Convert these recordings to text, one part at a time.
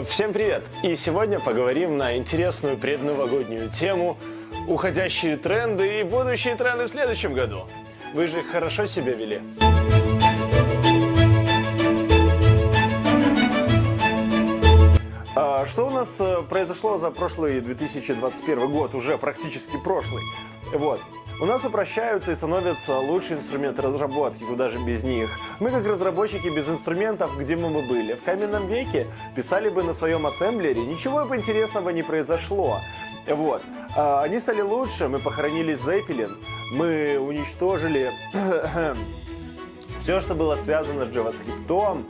Всем привет! И сегодня поговорим на интересную предновогоднюю тему уходящие тренды и будущие тренды в следующем году. Вы же хорошо себя вели? Что у нас произошло за прошлый 2021 год, уже практически прошлый? Вот. У нас упрощаются и становятся лучшие инструменты разработки, куда же без них. Мы как разработчики без инструментов, где мы бы были? В каменном веке писали бы на своем ассемблере, ничего бы интересного не произошло. Вот. Они стали лучше, мы похоронили Zeppelin, мы уничтожили все, что было связано с JavaScript.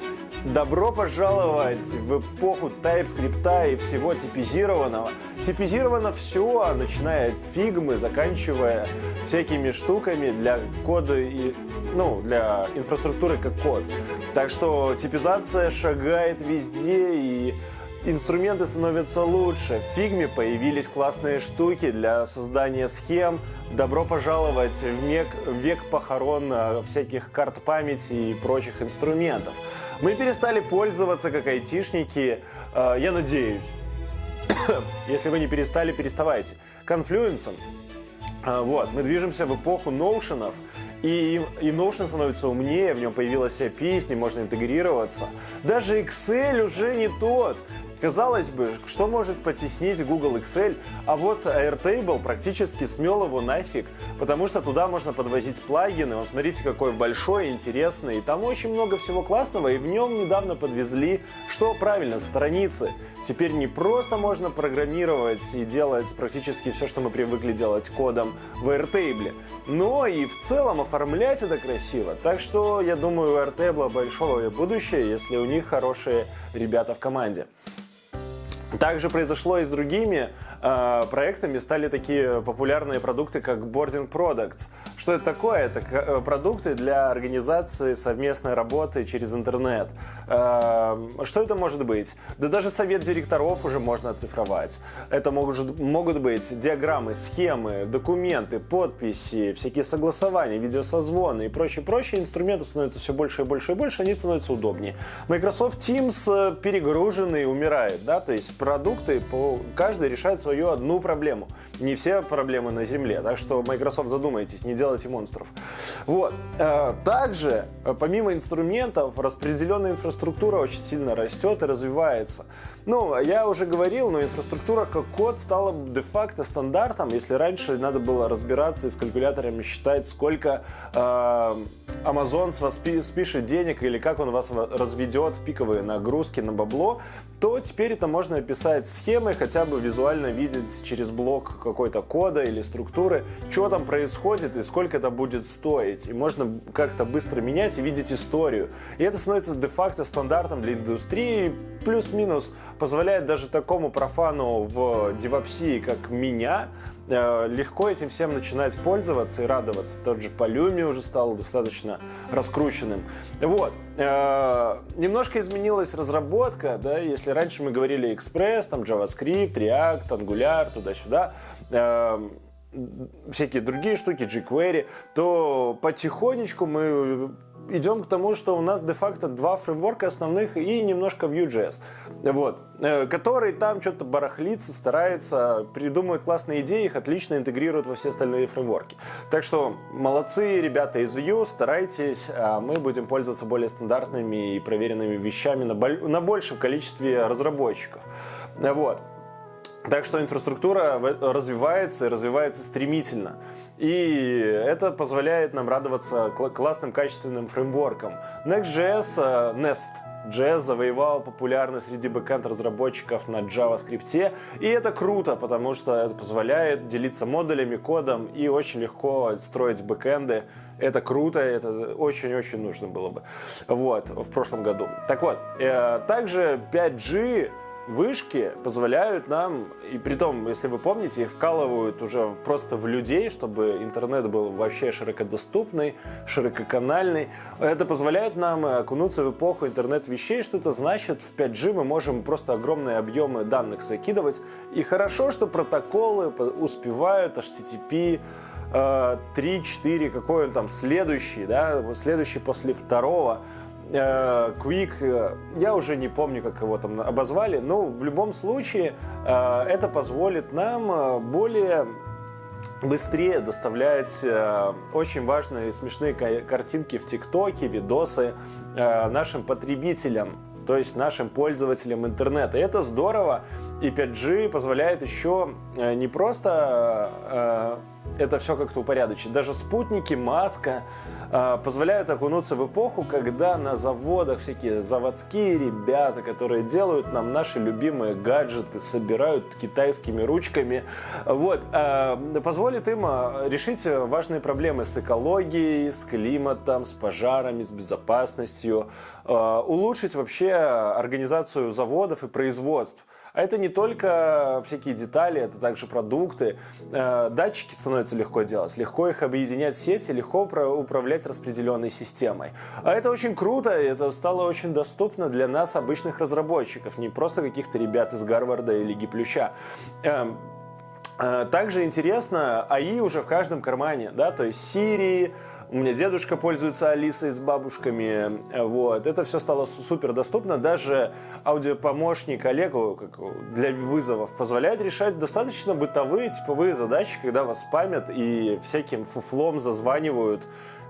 Добро пожаловать в эпоху TypeScript и всего типизированного. Типизировано все, начиная от фигмы, заканчивая всякими штуками для кода и, для инфраструктуры как код. Так что типизация шагает везде, и инструменты становятся лучше. В фигме появились классные штуки для создания схем. Добро пожаловать в век похорон всяких карт памяти и прочих инструментов. Мы перестали пользоваться как айтишники, я надеюсь. Если вы не перестали, переставайте. Confluence. Вот, мы движемся в эпоху ноушенов, и Notion становится умнее, в нем появилась API, с ним можно интегрироваться. Даже Excel уже не тот. Казалось бы, что может потеснить Google Excel, а вот Airtable практически смел его нафиг, потому что туда можно подвозить плагины, он, смотрите, какой большой, интересный, и там очень много всего классного, и в нем недавно подвезли, что правильно, страницы. Теперь не просто можно программировать и делать практически все, что мы привыкли делать кодом в Airtable, но и в целом оформлять это красиво. Так что, я думаю, у Airtable большое будущее, если у них хорошие ребята в команде. Также произошло и с другими проектами, стали такие популярные продукты, как Boarding Products. Что это такое? Это продукты для организации совместной работы через интернет. Что это может быть? Да даже совет директоров уже можно оцифровать. Это могут быть диаграммы, схемы, документы, подписи, всякие согласования, видеосозвоны и прочее. Инструментов становится все больше и больше и больше, они становятся удобнее. Microsoft Teams перегруженный умирает, да, то есть продукты, каждый решает свою одну проблему. Не все проблемы на земле, так что Microsoft, задумайтесь, не делайте монстров. Вот. Также, помимо инструментов, распределенная инфраструктура очень сильно растет и развивается. Я уже говорил, но инфраструктура как код стала де-факто стандартом. Если раньше надо было разбираться и с калькуляторами считать, сколько Amazon с вас спишет денег или как он вас разведет в пиковые нагрузки на бабло, то теперь это можно описать схемой, хотя бы визуально видеть через блок какой-то кода или структуры, что там происходит и сколько это будет стоить. И можно как-то быстро менять и видеть историю. И это становится де-факто стандартом для индустрии, плюс-минус позволяет даже такому профану в девопсии, как меня, легко этим всем начинать пользоваться и радоваться. Тот же Pulumi уже стал достаточно раскрученным. Вот. Немножко изменилась разработка, да, если раньше мы говорили Express, там JavaScript, React, Angular, туда-сюда, всякие другие штуки, jQuery, то потихонечку мы идем к тому, что у нас де-факто два фреймворка основных и немножко Vue.js, вот, который там что-то барахлится, старается, придумывает классные идеи, их отлично интегрируют во все остальные фреймворки. Так что молодцы, ребята из Vue, старайтесь, а мы будем пользоваться более стандартными и проверенными вещами на большем количестве разработчиков. Вот. Так что инфраструктура развивается и развивается стремительно. И это позволяет нам радоваться классным качественным фреймворкам. Nest.js завоевал популярность среди бэкэнд-разработчиков на JavaScript. И это круто, потому что это позволяет делиться модулями, кодом и очень легко строить бэкэнды. Это круто, это очень-очень нужно было бы в прошлом году. Так вот, также 5G вышки позволяют нам, и притом, если вы помните, их вкалывают уже просто в людей, чтобы интернет был вообще широкодоступный, ширококанальный. Это позволяет нам окунуться в эпоху интернет-вещей. Что это значит? В 5G мы можем просто огромные объемы данных закидывать. И хорошо, что протоколы успевают HTTP 3, 4, какой он там следующий, да, следующий после второго. Quick, я уже не помню, как его там обозвали, но в любом случае это позволит нам более быстрее доставлять очень важные и смешные картинки в ТикТоке, видосы нашим потребителям, то есть нашим пользователям интернета. И это здорово, и 5G позволяет еще не просто это все как-то упорядочить. Даже спутники, Маска позволяют окунуться в эпоху, когда на заводах всякие заводские ребята, которые делают нам наши любимые гаджеты, собирают китайскими ручками, вот, позволит им решить важные проблемы с экологией, с климатом, с пожарами, с безопасностью, улучшить вообще организацию заводов и производств. А это не только всякие детали, это также продукты. Датчики становится легко делать, легко их объединять в сети, легко управлять распределенной системой. А это очень круто, и это стало очень доступно для нас, обычных разработчиков, не просто каких-то ребят из Гарварда или Гиплюща. Также интересно, АИ уже в каждом кармане, да, то есть Siri. У меня дедушка пользуется Алисой с бабушками, вот. Это все стало супер доступно. Даже аудиопомощник Олегу для вызовов позволяет решать достаточно бытовые типовые задачи, когда вас спамят и всяким фуфлом зазванивают,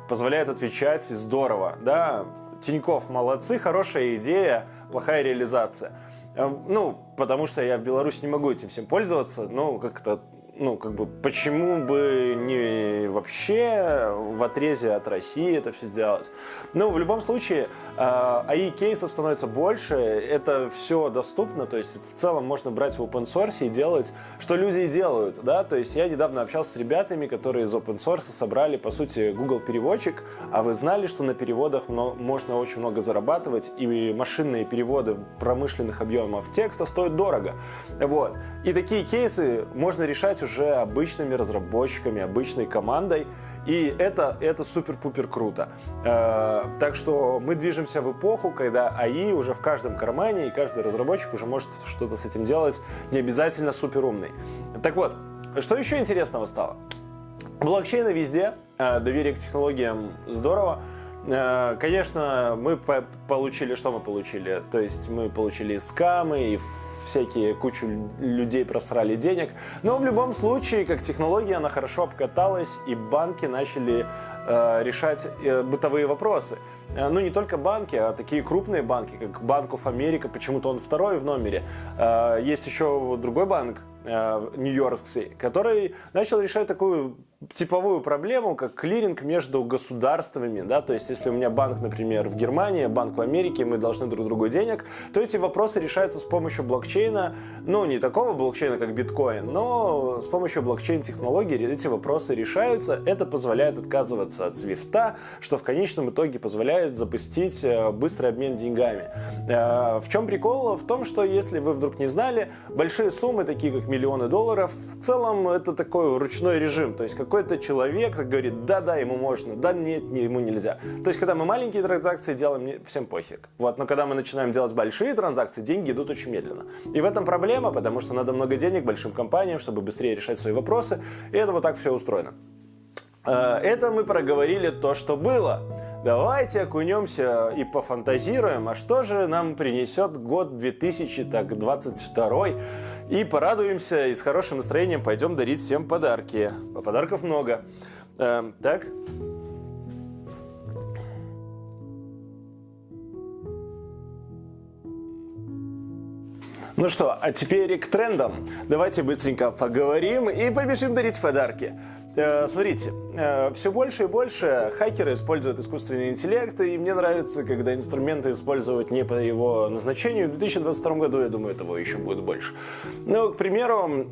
позволяет отвечать, и здорово, да. Тинькофф, молодцы, хорошая идея, плохая реализация. Ну, потому что я в Беларуси не могу этим всем пользоваться, ну, как-то, ну, как бы, почему бы не вообще в отрезе от России это все сделать? Но в любом случае, АИ-кейсов становится больше, это все доступно, то есть в целом можно брать в open source и делать, что люди и делают, да, то есть я недавно общался с ребятами, которые из open source собрали, по сути, Google переводчик, а вы знали, что на переводах можно очень много зарабатывать, и машинные переводы промышленных объемов текста стоят дорого, вот, и такие кейсы можно решать уже обычными разработчиками, обычной командой, и это супер-пупер круто. Так что мы движемся в эпоху, когда АИ уже в каждом кармане, и каждый разработчик уже может что-то с этим делать, не обязательно суперумный. Так вот, что еще интересного стало? Блокчейны везде, доверие к технологиям здорово. Конечно, мы получили, что мы получили? То есть мы получили и скамы, и всякие кучу людей просрали денег. Но в любом случае, как технология, она хорошо обкаталась, и банки начали решать бытовые вопросы. Ну, не только банки, а такие крупные банки, как Bank of America, почему-то он второй в номере. Есть еще другой банк, нью-йоркский, который начал решать такую типовую проблему, как клиринг между государствами, да, то есть если у меня банк, например, в Германии, банк в Америке, мы должны друг другу денег, то эти вопросы решаются с помощью блокчейна, ну, не такого блокчейна, как биткоин, но с помощью блокчейн-технологий эти вопросы решаются, это позволяет отказываться от свифта, что в конечном итоге позволяет запустить быстрый обмен деньгами. В чем прикол? В том, что если вы вдруг не знали, большие суммы, такие как миллионы долларов, в целом это такой ручной режим, то есть какой-то человек говорит, да, ему можно, да, нет, ему нельзя. То есть, когда мы маленькие транзакции делаем, всем пофиг. Вот, но когда мы начинаем делать большие транзакции, деньги идут очень медленно. И в этом проблема, потому что надо много денег большим компаниям, чтобы быстрее решать свои вопросы, и это вот так все устроено. Это мы проговорили то, что было. Давайте окунемся и пофантазируем, а что же нам принесет год 2022, и порадуемся, и с хорошим настроением пойдем дарить всем подарки. Подарков много. Так. Ну что, а теперь к трендам. Давайте быстренько поговорим и побежим дарить подарки. Смотрите, все больше и больше хакеры используют искусственный интеллект, и мне нравится, когда инструменты использовать не по его назначению. В 2022 году, я думаю, этого еще будет больше. Ну, к примеру,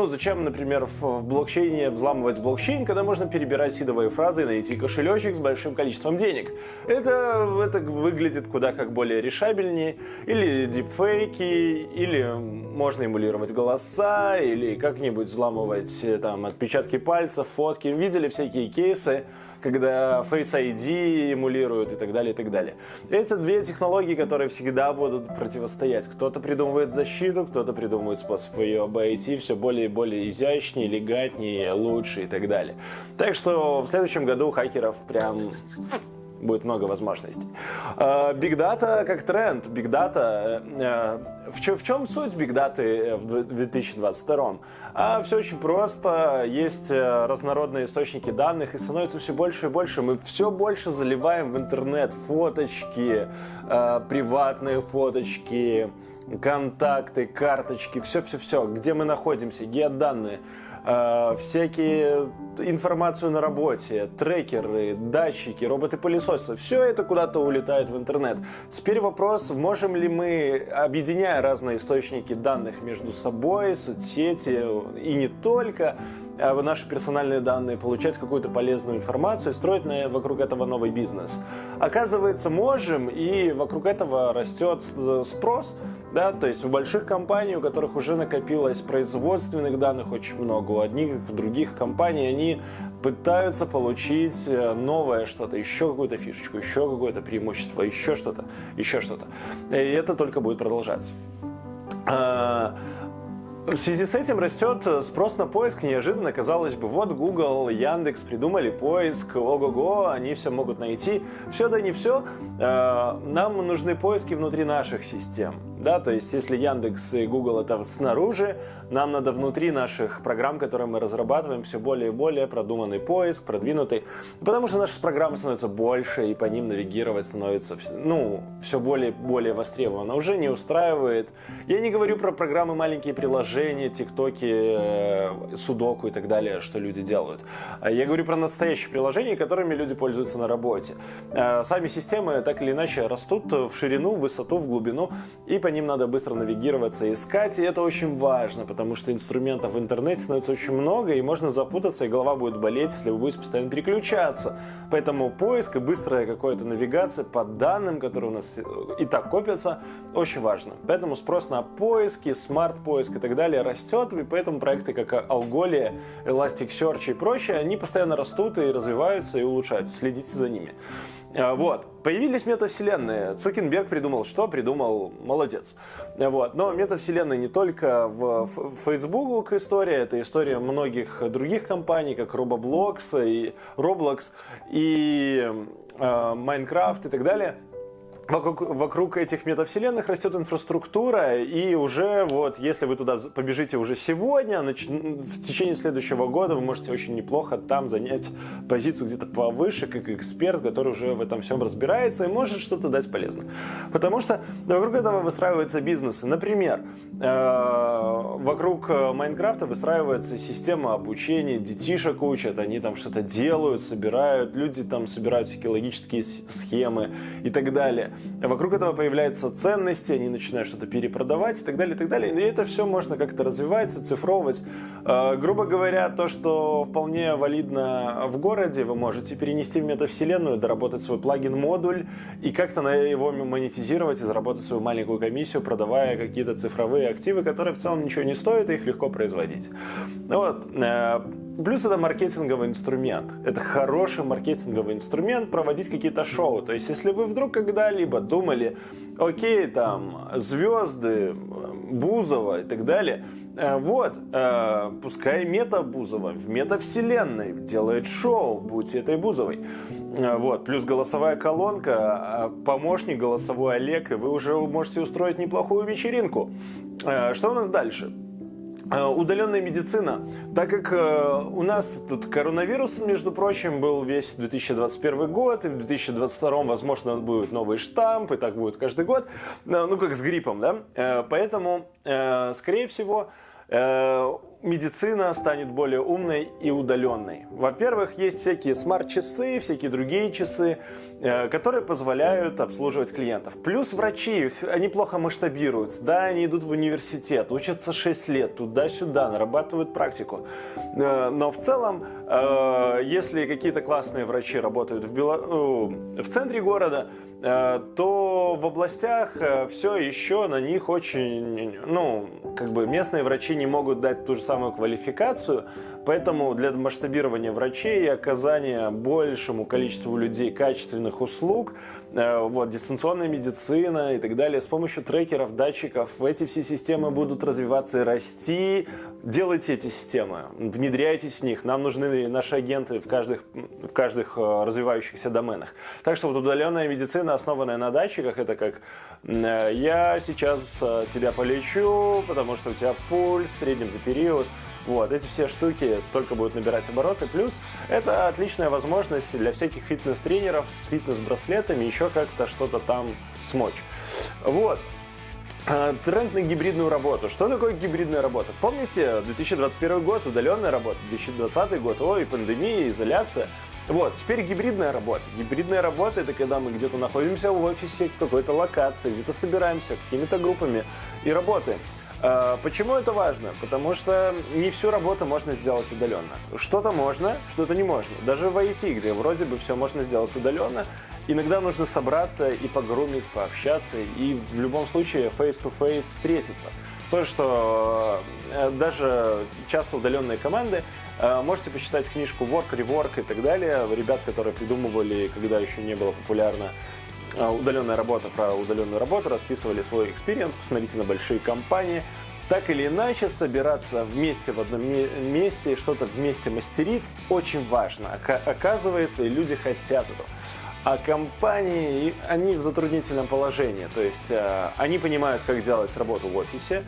зачем, например, в блокчейне взламывать блокчейн, когда можно перебирать сидовые фразы и найти кошелечек с большим количеством денег? Это выглядит куда как более решабельнее. Или дипфейки, или можно эмулировать голоса, или как-нибудь взламывать там отпечатки пальцев, фотки. Видели всякие кейсы, когда Face ID эмулируют и так далее, и так далее. Это две технологии, которые всегда будут противостоять. Кто-то придумывает защиту, кто-то придумывает способ ее обойти, все более и более изящнее, элегантнее, лучше и так далее. Так что в следующем году хакеров прям будет много возможностей. Big Data как тренд. Big Data, в чем суть Big Data в 2022? Все очень просто. Есть разнородные источники данных, и становится все больше и больше. Мы все больше заливаем в интернет фоточки, приватные фоточки, контакты, карточки, все-все-все, где мы находимся, геоданные, всякие информацию на работе, трекеры, датчики, роботы-пылесосы, все это куда-то улетает в интернет. Теперь вопрос, можем ли мы, объединяя разные источники данных между собой, соцсети и не только, наши персональные данные, получать какую-то полезную информацию и строить вокруг этого новый бизнес. Оказывается, можем, и вокруг этого растет спрос, да, то есть у больших компаний, у которых уже накопилось производственных данных очень много, у одних, у других компаний, они пытаются получить новое что-то, еще какую-то фишечку, еще какое-то преимущество, еще что-то. И это только будет продолжаться. В связи с этим растет спрос на поиск неожиданно. Казалось бы, вот Google, Яндекс придумали поиск, ого-го, они все могут найти. Все да не все. Нам нужны поиски внутри наших систем. Да? То есть, если Яндекс и Google это снаружи, нам надо внутри наших программ, которые мы разрабатываем, все более и более продуманный поиск, продвинутый. Потому что наши программы становятся больше, и по ним навигировать становится все более и более востребовано. Уже не устраивает. Я не говорю про программы маленькие приложения, тиктоки, судоку и так далее, что люди делают. Я говорю про настоящие приложения, которыми люди пользуются на работе. Сами системы так или иначе растут в ширину, в высоту, в глубину, и по ним надо быстро навигироваться и искать, и это очень важно, потому что инструментов в интернете становится очень много, и можно запутаться, и голова будет болеть, если вы будете постоянно переключаться. Поэтому поиск и быстрая какая-то навигация по данным, которые у нас и так копятся, очень важно. Поэтому спрос на поиски, смарт-поиск и так далее растет, и поэтому проекты как Algolia, Elasticsearch и прочее, они постоянно растут и развиваются и улучшаются. Следите за ними. Вот. Появились метавселенные. Цукерберг придумал что? Придумал. Молодец. Вот. Но метавселенные не только в Facebook история, это история многих других компаний, как Roblox и Minecraft и так далее. Вокруг этих метавселенных растет инфраструктура, и уже вот, если вы туда побежите уже сегодня, в течение следующего года вы можете очень неплохо там занять позицию где-то повыше, как эксперт, который уже в этом всем разбирается и может что-то дать полезно. Потому что вокруг этого выстраиваются бизнесы. Например, вокруг Майнкрафта выстраивается система обучения, детишек учат, они там что-то делают, собирают, люди там собирают всякие логические схемы и так далее. Вокруг этого появляются ценности, они начинают что-то перепродавать и так далее, и так далее. И это все можно как-то развивать, оцифровывать. Грубо говоря, то, что вполне валидно в городе, вы можете перенести в метавселенную, доработать свой плагин-модуль и как-то его монетизировать и заработать свою маленькую комиссию, продавая какие-то цифровые активы, которые в целом ничего не стоят, и их легко производить. Вот. Плюс это маркетинговый инструмент. Это хороший маркетинговый инструмент проводить какие-то шоу. То есть, если вы вдруг когда-либо думали, окей, там, звезды, Бузова и так далее, пускай мета-Бузова в метавселенной делает шоу, будьте этой Бузовой. Плюс голосовая колонка, помощник голосовой Олег, и вы уже можете устроить неплохую вечеринку. Что у нас дальше? Удаленная медицина. Так как у нас тут коронавирус, между прочим, был весь 2021 год, и в 2022, возможно, будет новый штамп, и так будет каждый год, как с гриппом, да? Поэтому, скорее всего, медицина станет более умной и удаленной. Во-первых, есть всякие смарт-часы, всякие другие часы, которые позволяют обслуживать клиентов. Плюс врачи, они плохо масштабируются. Да, они идут в университет, учатся 6 лет, туда-сюда, нарабатывают практику. Но в целом, если какие-то классные врачи работают в центре города, то в областях все еще на них очень, местные врачи не могут дать ту же самую самую квалификацию, поэтому для масштабирования врачей и оказания большему количеству людей качественных услуг, вот, дистанционная медицина и так далее, с помощью трекеров, датчиков, эти все системы будут развиваться и расти. Делайте эти системы, внедряйтесь в них. Нам нужны наши агенты в каждых развивающихся доменах. Так что вот удаленная медицина, основанная на датчиках, это как я сейчас тебя полечу, потому что у тебя пульс в среднем за период. Вот, эти все штуки только будут набирать обороты. Плюс это отличная возможность для всяких фитнес-тренеров с фитнес-браслетами еще как-то что-то там смочь. Вот. Тренд на гибридную работу. Что такое гибридная работа? Помните, 2021 год, удаленная работа, 2020 год, пандемия, изоляция. Вот, теперь гибридная работа. Гибридная работа – это когда мы где-то находимся в офисе, в какой-то локации, где-то собираемся какими-то группами и работаем. Почему это важно? Потому что не всю работу можно сделать удаленно. Что-то можно, что-то не можно. Даже в IT, где вроде бы все можно сделать удаленно, иногда нужно собраться и погрумить, пообщаться, и в любом случае face-to-face встретиться. То, что даже часто удаленные команды, можете почитать книжку Work, Rework и так далее, ребят, которые придумывали, когда еще не было популярно удаленная работа, про удаленную работу, расписывали свой экспириенс, посмотрите на большие компании. Так или иначе, собираться вместе в одном месте, что-то вместе мастерить очень важно. Оказывается, и люди хотят этого. А компании, они в затруднительном положении. То есть они понимают, как делать работу в офисе.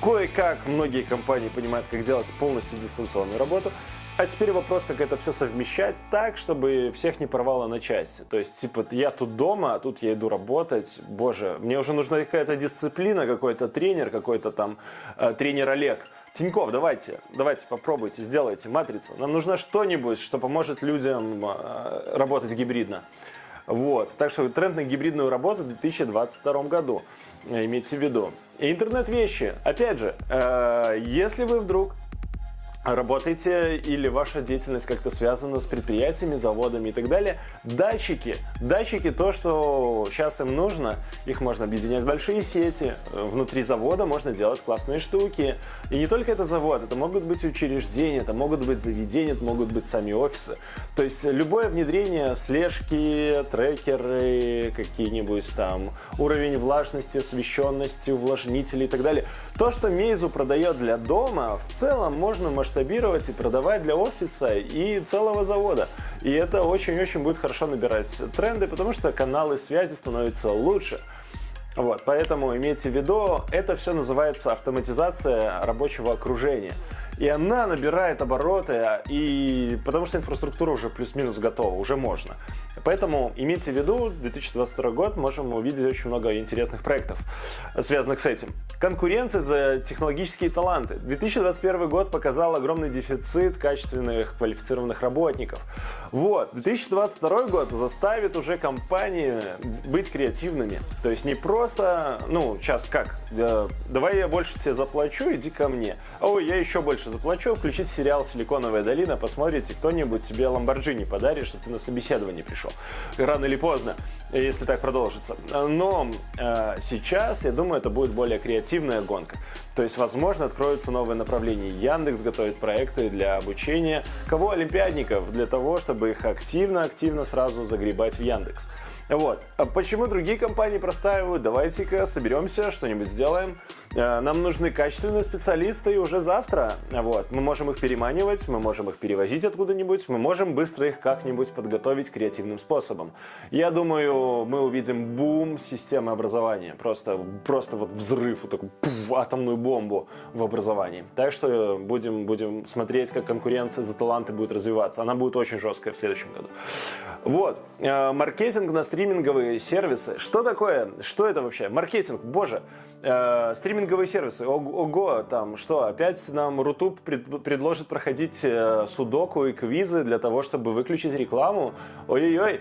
Кое-как многие компании понимают, как делать полностью дистанционную работу. А теперь вопрос, как это все совмещать так, чтобы всех не порвало на части. То есть, типа, я тут дома, а тут я иду работать. Боже, мне уже нужна какая-то дисциплина, какой-то тренер, какой-то там тренер Олег. Тиньков, давайте попробуйте, сделайте матрица. Нам нужно что-нибудь, что поможет людям работать гибридно. Вот. Так что тренд на гибридную работу в 2022 году. Имейте в виду. И интернет-вещи. Опять же, если вы вдруг работаете или ваша деятельность как-то связана с предприятиями, заводами и так далее, датчики, то, что сейчас им нужно, их можно объединять в большие сети, внутри завода можно делать классные штуки. И не только это завод, это могут быть учреждения, это могут быть заведения, это могут быть сами офисы. То есть любое внедрение, слежки, трекеры, какие-нибудь там уровень влажности, освещенности, увлажнители и так далее. То, что Meizu продает для дома, в целом можно масштабировать и продавать для офиса и целого завода. И это очень-очень будет хорошо набирать тренды, потому что каналы связи становятся лучше. Вот, поэтому имейте в виду, это все называется автоматизация рабочего окружения. И она набирает обороты, и потому что инфраструктура уже плюс-минус готова, уже можно. Поэтому имейте в виду, 2022 год можем увидеть очень много интересных проектов, связанных с этим. Конкуренция за технологические таланты. 2021 год показал огромный дефицит качественных, квалифицированных работников. Вот, 2022 год заставит уже компании быть креативными. То есть не просто, сейчас как, давай я больше тебе заплачу, иди ко мне. Ой, я еще больше заплачу, включите сериал «Силиконовая долина», посмотрите, кто-нибудь тебе Lamborghini подарит, чтобы ты на собеседование пришел. Рано или поздно, если так продолжится. Но сейчас, я думаю, это будет более креативная гонка. То есть, возможно, откроются новые направления. Яндекс готовит проекты для обучения кого? Олимпиадников, для того, чтобы их активно сразу загребать в Яндекс. Вот. А почему другие компании простаивают? Давайте-ка соберемся, что-нибудь сделаем. Нам нужны качественные специалисты и уже завтра. Вот. Мы можем их переманивать, мы можем их перевозить откуда-нибудь, мы можем быстро их как-нибудь подготовить креативным способом. Я думаю, мы увидим бум системы образования. Просто вот взрыв, вот такую атомную бомбу в образовании. Так что будем смотреть, как конкуренция за таланты будет развиваться. Она будет очень жесткая в следующем году. Вот. Маркетинг на стриминговые сервисы. Что такое? Что это вообще? Маркетинг, боже. Стриминговые сервисы. Ого, там что? Опять нам Рутуб предложит проходить судоку и квизы для того, чтобы выключить рекламу? Ой-ой-ой.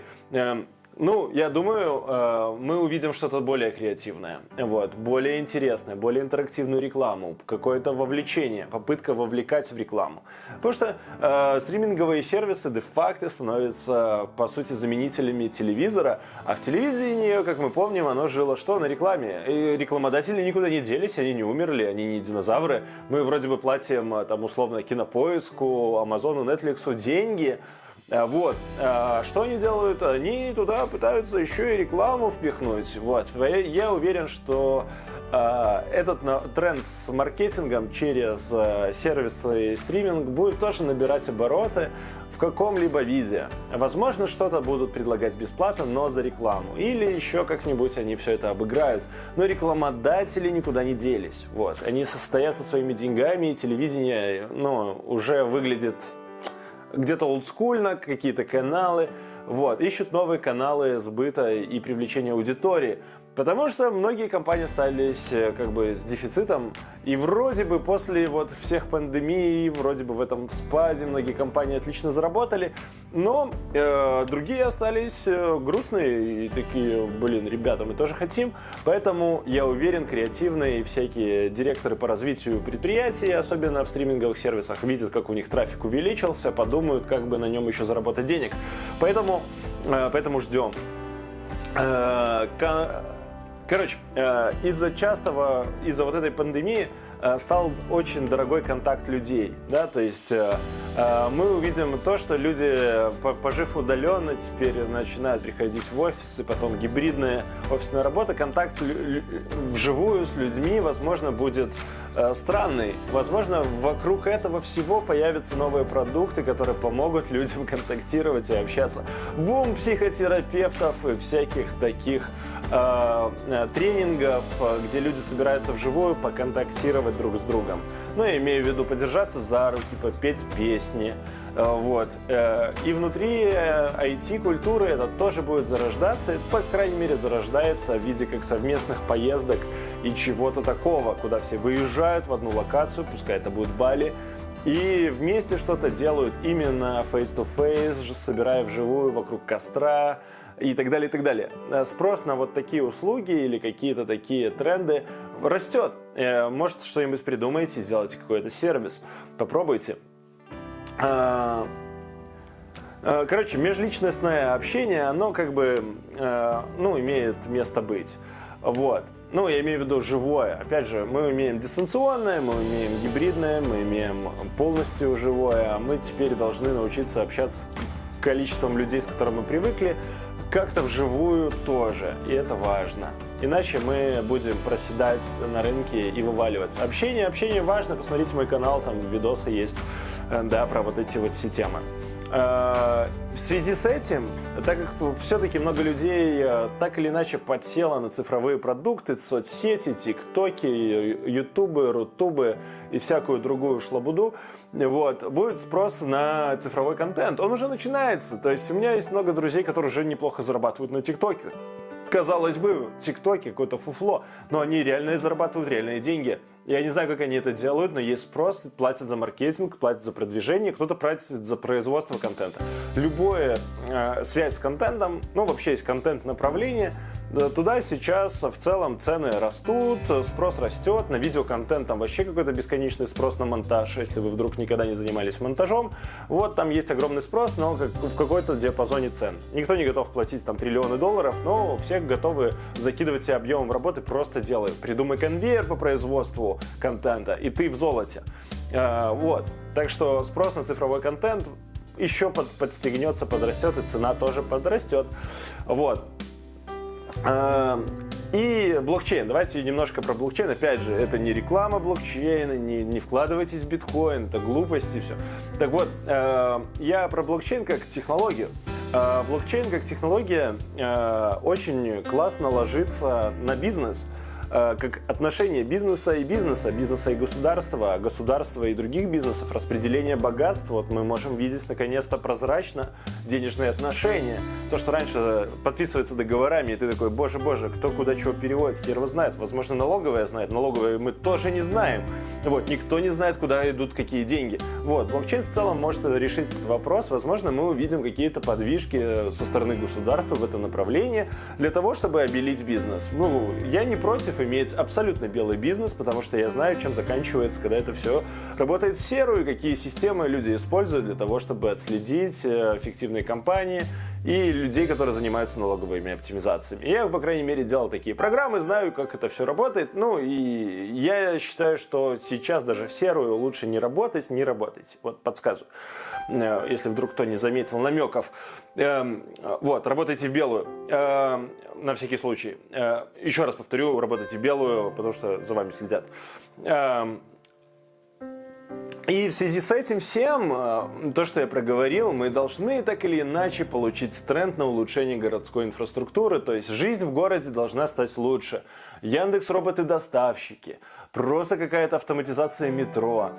Ну, я думаю, мы увидим что-то более креативное, вот, более интересное, более интерактивную рекламу, какое-то вовлечение, попытка вовлекать в рекламу. Потому что стриминговые сервисы де-факто становятся, по сути, заменителями телевизора, а в телевидении, как мы помним, оно жило что? На рекламе. И рекламодатели никуда не делись, они не умерли, они не динозавры. Мы вроде бы платим, там, условно, Кинопоиску, Амазону, Нетфликсу деньги. Вот. Что они делают? Они туда пытаются еще и рекламу впихнуть. Вот. Я уверен, что этот тренд с маркетингом через сервисы и стриминг будет тоже набирать обороты в каком-либо виде. Возможно, что-то будут предлагать бесплатно, но за рекламу. Или еще как-нибудь они все это обыграют. Но рекламодатели никуда не делись. Вот. Они состоят со своими деньгами, и телевидение, уже выглядит где-то олдскульно, какие-то каналы, вот, ищут новые каналы сбыта и привлечения аудитории. Потому что многие компании остались как бы с дефицитом, и вроде бы после вот всех пандемий, вроде бы в этом спаде многие компании отлично заработали, но другие остались грустные и такие, ребята, мы тоже хотим. Поэтому я уверен, креативные всякие директоры по развитию предприятий, особенно в стриминговых сервисах, видят, как у них трафик увеличился, подумают, как бы на нем еще заработать денег. Поэтому ждем. Короче, из-за вот этой пандемии стал очень дорогой контакт людей, да, то есть мы увидим то, что люди, пожив удаленно, теперь начинают приходить в офис, и потом гибридная офисная работа, контакт вживую с людьми, возможно, будет странный. Возможно, вокруг этого всего появятся новые продукты, которые помогут людям контактировать и общаться. Бум психотерапевтов и всяких таких тренингов, где люди собираются вживую поконтактировать друг с другом. Ну, я имею в виду подержаться за руки, попеть песни. Вот. И внутри IT-культуры это тоже будет зарождаться. Это, по крайней мере, зарождается в виде как совместных поездок и чего-то такого, куда все выезжают в одну локацию, пускай это будет Бали, и вместе что-то делают именно face-to-face, собирая вживую вокруг костра, и так далее, и так далее. Спрос на вот такие услуги или какие-то такие тренды растет. Может, что-нибудь придумаете, сделайте какой-то сервис. Попробуйте. Короче, межличностное общение, оно как бы, имеет место быть. Вот. Я имею в виду живое. Опять же, мы имеем дистанционное, мы имеем гибридное, мы имеем полностью живое. Мы теперь должны научиться общаться с количеством людей, с которыми мы привыкли, как-то вживую тоже, и это важно. Иначе мы будем проседать на рынке и вываливаться. Общение важно, посмотрите мой канал, там видосы есть, да, про вот эти вот все темы. В связи с этим, так как все-таки много людей так или иначе подсело на цифровые продукты, соцсети, тиктоки, ютубы, рутубы и всякую другую шлабуду, вот, будет спрос на цифровой контент. Он уже начинается. То есть у меня есть много друзей, которые уже неплохо зарабатывают на тиктоке. Казалось бы, тиктоки какое-то фуфло, но они реально зарабатывают реальные деньги. Я не знаю, как они это делают, но есть спрос, платят за маркетинг, платят за продвижение, кто-то платит за производство контента. Любая связь с контентом, вообще есть контент-направление, туда сейчас в целом цены растут, спрос растет, на видеоконтент там вообще какой-то бесконечный спрос на монтаж, если вы вдруг никогда не занимались монтажом. Вот там есть огромный спрос, но в какой-то диапазоне цен. Никто не готов платить там триллионы долларов, но все готовы закидывать себя объемом работы, просто делай. Придумай конвейер по производству контента, и ты в золоте. Вот. Так что спрос на цифровой контент еще подстегнется, подрастет, и цена тоже подрастет. Вот. И блокчейн. Давайте немножко про блокчейн. Опять же, это не реклама блокчейна, не вкладывайтесь в биткоин, это глупости и все. Так вот, я про блокчейн как технологию. Блокчейн как технология очень классно ложится на бизнес. как отношения бизнеса и бизнеса, бизнеса и государства, государства и других бизнесов, распределение богатства. Вот мы можем видеть наконец-то прозрачно денежные отношения. То, что раньше подписывается договорами, и ты такой, боже, кто куда чего переводит, хер его знает. Возможно, налоговая знает, налоговая мы тоже не знаем. Вот, никто не знает, куда идут какие деньги. Вот, блокчейн в целом может решить этот вопрос. Возможно, мы увидим какие-то подвижки со стороны государства в этом направлении для того, чтобы обелить бизнес. Ну, я не против иметь абсолютно белый бизнес, потому что я знаю, чем заканчивается, когда это все работает в серую, какие системы люди используют для того, чтобы отследить фиктивные компании и людей, которые занимаются налоговыми оптимизациями. Я, по крайней мере, делал такие программы, знаю, как это все работает. Ну, и я считаю, что сейчас даже в серую лучше не работать, не работайте. Вот, подсказываю. Если вдруг кто не заметил намеков. Вот, работайте в белую. На всякий случай. Еще раз повторю, работайте в белую, потому что за вами следят. И в связи с этим всем, то, что я проговорил, мы должны так или иначе получить тренд на улучшение городской инфраструктуры, то есть жизнь в городе должна стать лучше. Яндекс роботы-доставщики, просто какая-то автоматизация метро,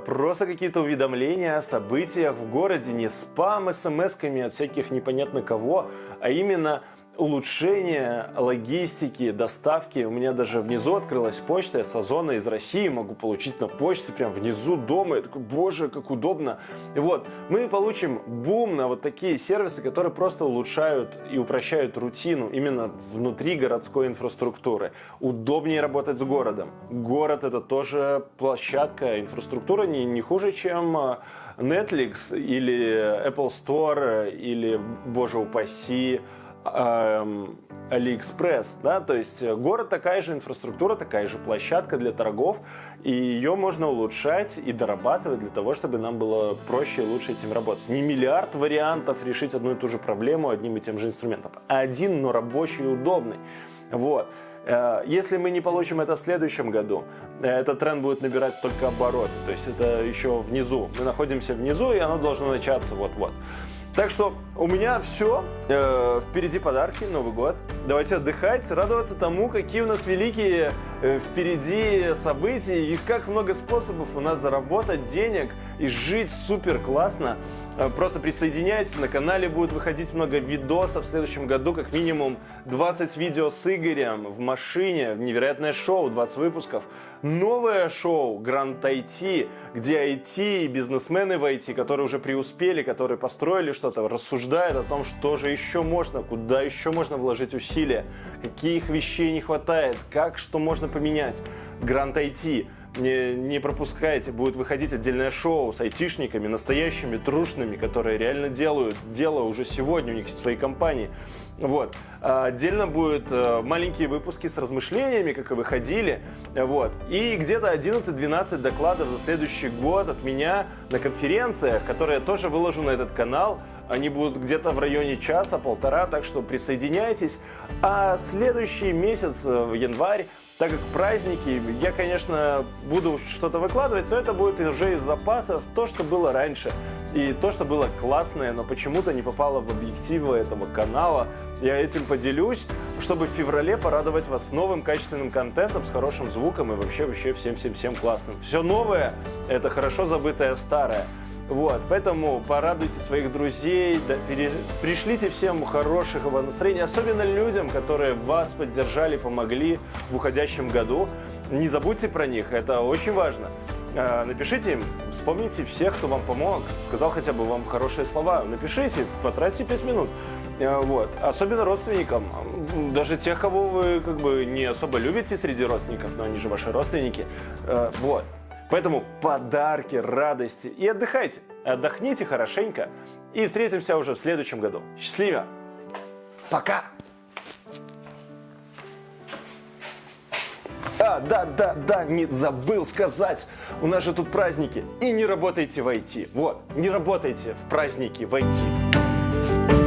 просто какие-то уведомления о событиях в городе, не спам смс-ками от всяких непонятно кого, а именно улучшение логистики, доставки. У меня даже внизу открылась почта, я с Озона из России могу получить на почте прям внизу дома. Я такой, боже, как удобно. И вот, мы получим бум на вот такие сервисы, которые просто улучшают и упрощают рутину именно внутри городской инфраструктуры. Удобнее работать с городом. Город — это тоже площадка, инфраструктура не хуже, чем Netflix или Apple Store или, боже упаси, AliExpress, да, то есть город такая же инфраструктура, такая же площадка для торгов, и ее можно улучшать и дорабатывать для того, чтобы нам было проще и лучше этим работать. Не миллиард вариантов решить одну и ту же проблему одним и тем же инструментом, а один, но рабочий и удобный. Вот. Если мы не получим это в следующем году, этот тренд будет набирать только обороты, то есть это еще внизу. Мы находимся внизу, и оно должно начаться вот-вот. Так что у меня все. Впереди подарки, Новый год. Давайте отдыхать, радоваться тому, какие у нас великие впереди события и как много способов у нас заработать денег и жить супер классно. Просто присоединяйтесь, на канале будет выходить много видосов в следующем году, как минимум 20 видео с Игорем в машине, невероятное шоу, 20 выпусков. Новое шоу Grand IT, где IT и бизнесмены в IT, которые уже преуспели, которые построили что-то, рассуждают о том, что же еще можно, куда еще можно вложить усилия, каких вещей не хватает, как что можно поменять. Grand IT. Не пропускайте, будет выходить отдельное шоу с айтишниками, настоящими, трушными, которые реально делают дело уже сегодня, у них есть свои компании. Вот. Отдельно будут маленькие выпуски с размышлениями, как и выходили. Вот. И где-то 11-12 докладов за следующий год от меня на конференциях, которые я тоже выложу на этот канал. Они будут где-то в районе часа-полтора, так что присоединяйтесь. А следующий месяц, в январь, так как праздники, я, конечно, буду что-то выкладывать, но это будет уже из запасов то, что было раньше. И то, что было классное, но почему-то не попало в объективы этого канала. Я этим поделюсь, чтобы в феврале порадовать вас новым качественным контентом, с хорошим звуком и вообще всем классным. Все новое – это хорошо забытое старое. Вот, поэтому порадуйте своих друзей, пришлите всем хорошего настроения, особенно людям, которые вас поддержали, помогли в уходящем году. Не забудьте про них, это очень важно. Напишите им, вспомните всех, кто вам помог, сказал хотя бы вам хорошие слова. Напишите, потратьте 5 минут. Вот. Особенно родственникам, даже тех, кого вы как бы не особо любите среди родственников, но они же ваши родственники. Вот. Поэтому подарки, радости и отдыхайте. Отдохните хорошенько и встретимся уже в следующем году. Счастливо! Пока! Да, не забыл сказать. У нас же тут праздники. И не работайте в IT. Вот, не работайте в праздники в IT.